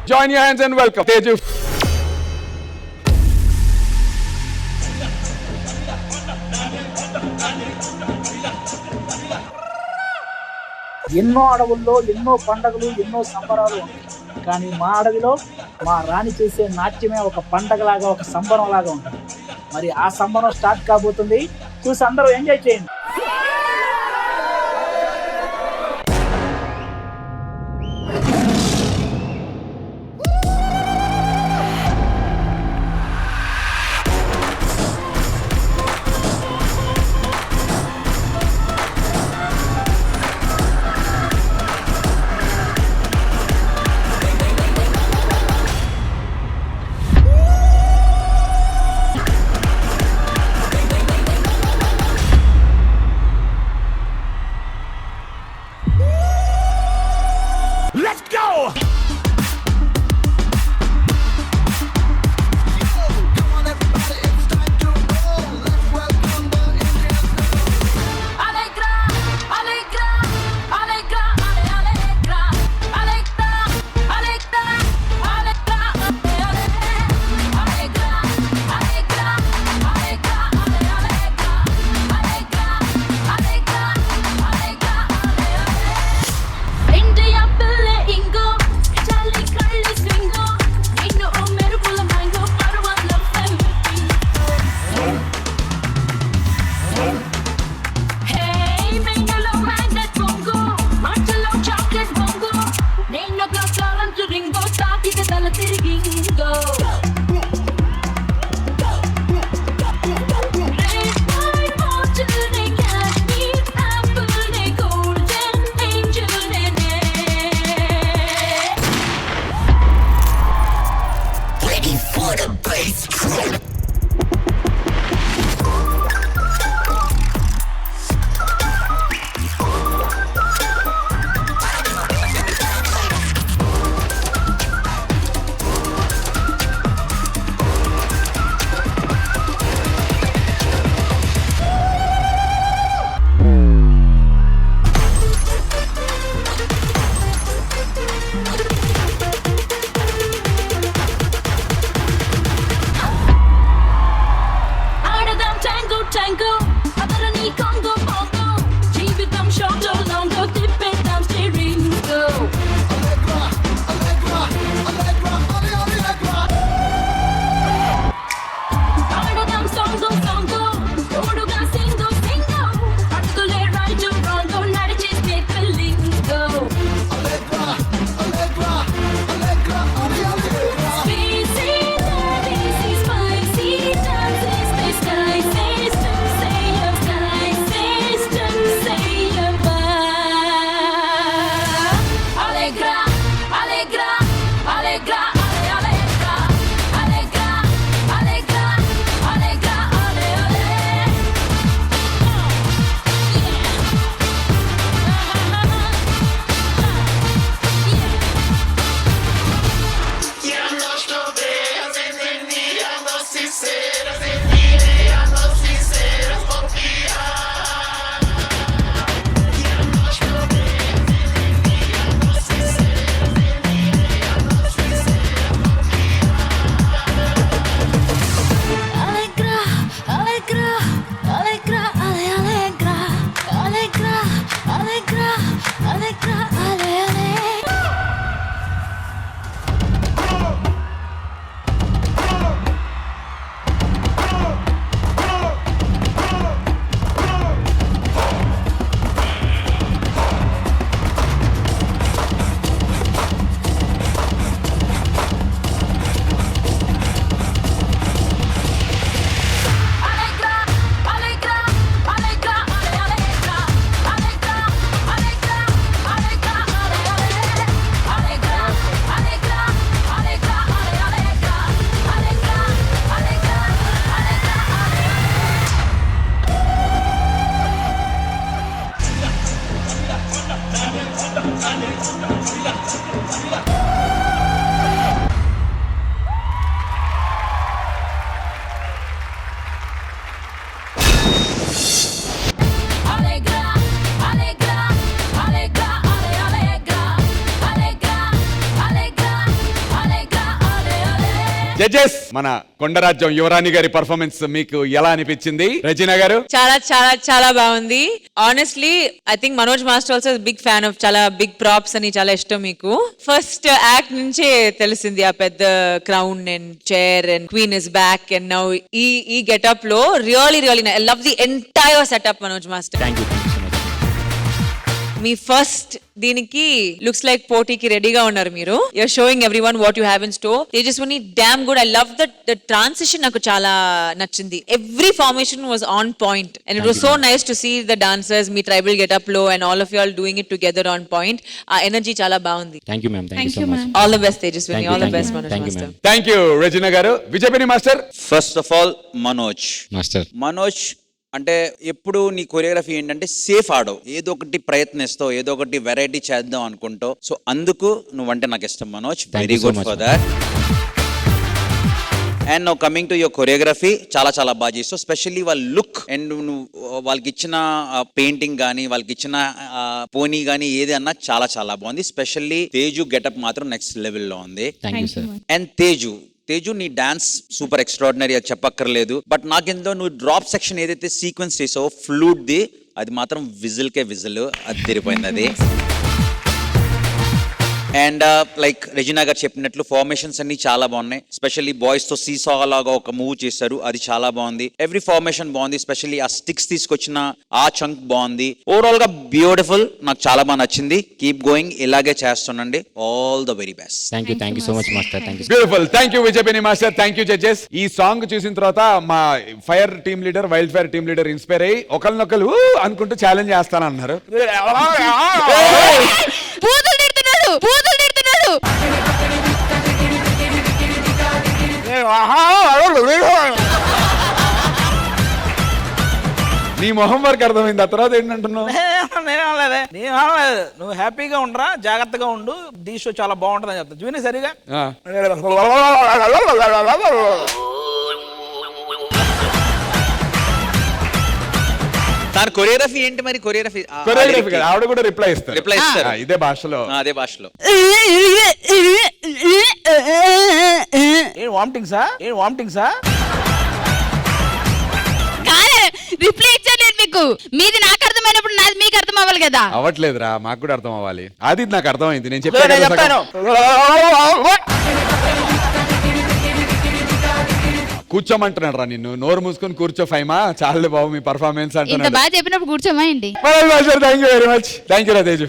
Join your hands and welcome Teju. ఎన్నో అడవుల్లో ఎన్నో పండగలు ఎన్నో సంబరాలు ఉంటాయి. కానీ మా అడవిలో మా రాణి చేసే నాట్యమే ఒక పండగలాగా ఒక సంబరం లాగా ఉంటుంది. మరి ఆ సంబరం స్టార్ట్ కాబోతుంది. చూసి అందరూ ఎంజాయ్ చేయండి. జడ్జెస్, మన కొండరాజ్యం యువరాణి గారి పర్ఫార్మెన్స్ మీకు ఎలా అనిపించింది? రెజినా గారు. చాలా చాలా చాలా బాగుంది. Honestly I think Manoj master also big fan of, చాలా బిగ్ ప్రాప్స్ అని చాలా ఇష్టం మీకు. ఫస్ట్ యాక్ట్ నుంచే తెలిసింది ఆ పెద్ద crown and chair and queen is back and now ఈ గెటప్ లో really I love the entire setup Manoj master. Thank you so much. మీ ఫస్ట్ దీనికి లుక్స్ లైక్ పోటీకి రెడీగా ఉన్నారు మీరు. You're showing everyone what you have in store. Tejaswini damn good. I love the transition, నాకు చాలా నచ్చింది. Every formation was on point and it was so nice to see the dancers me tribal getup లో and all of you all doing it together on point. ఆ energy చాలా బాగుంది. Thank you ma'am. Thank you so much. All the best Tejaswini. All the best Manoj master. Thank you Regina garu. Vijay Binni master. First of all Manoj అంటే ఎప్పుడు నీ choreography ఏంటంటే safe ఆడవు, ఏదో ఒకటి ప్రయత్నిస్తావు, ఏదో ఒకటి వెరైటీ చేద్దాం అనుకుంటావు. సో అందుకు నువ్వంటే నాకు ఇష్టం Manoj. Very good for that. And now coming to your choreography, చాలా చాలా బాగా చేస్తావు. స్పెషల్లీ వాళ్ళ లుక్ అండ్ నువ్వు వాళ్ళకి ఇచ్చిన పెయింటింగ్ కానీ వాళ్ళకి ఇచ్చిన పోనీ కానీ ఏది అన్నా చాలా చాలా బాగుంది. స్పెషల్లీ తేజు గెటప్ మాత్రం నెక్స్ట్ లెవెల్లో ఉంది. అండ్ తేజు నీ డాన్స్ సూపర్ ఎక్స్ట్రాడినరీ, అది చెప్పక్కర్లేదు. బట్ నాకెంతో నువ్వు డ్రాప్ సెక్షన్ ఏదైతే సీక్వెన్స్ చేసావో ఫ్లూట్ ది, అది మాత్రం విజిల్, అది తిరిగిపోయింది అది. అండ్ లైక్ రెజినా గారు చెప్పినట్లు ఫార్మేషన్స్ అన్ని చాలా బాగున్నాయి. స్పెషల్లీ బాయ్స్ తో సీసా లాగా ఒక మూవ్ చేశారు, అది చాలా బాగుంది. ఎవ్రీ ఫార్మేషన్ బాగుంది. స్పెషల్లీ ఆ స్టిక్స్ తీసుకొచ్చిన ఆ చంక్ బాగుంది. ఓవరాల్ గా బ్యూటిఫుల్, నాకు చాలా బాగా నచ్చింది. కీప్ గోయింగ్, ఇలాగే చేస్తుండండి. All the very best. Thank you so much master. Thank you. Beautiful. Thank you Vijay Binni master. Thank you judges. ఈ సాంగ్ చూసిన తర్వాత మా fire team leader, wild fire team leader inspire అయ్యి ఒకరినొకరు అనుకుంటూ ఛాలెంజ్ చేస్తానన్నారు. నీ మొహం వరకు అర్థమైంది. ఆ తర్వాత ఏంటంటున్నావు? నువ్వు హ్యాపీగా ఉండరా, జాగ్రత్తగా ఉండు, ఢీ షో చాలా బాగుంటుంది అని చెప్తా. చూని సరిగా దాని కొరియోగ్రఫీ ఏంటి మరి? కొరియోగ్రఫీ ఆవిడ కూడా రిప్లై ఇస్తారు ఇదే భాషలో. అదే భాషలో. వామిటింగ్సా రిప్లై ఇచ్చాను మీకు. మీది నాకు అర్థమైనప్పుడు నాది మీకు అర్థం అవ్వాలి కదా. అవ్వట్లేదురా, మాకు కూడా అర్థం అవ్వాలి. అది నాకు అర్థమైంది, నేను చెప్తాను. కూర్చోమంటున్నాడు రా నిన్ను. నోరు మూసుకొని కూర్చో ఫైమా, చాలు బాబు మీ పర్ఫార్మెన్స్ ఇంత బాగా చెప్పినప్పుడు కూర్చోమా ఏంటి? Thank you very much. Thank you రా తేజు.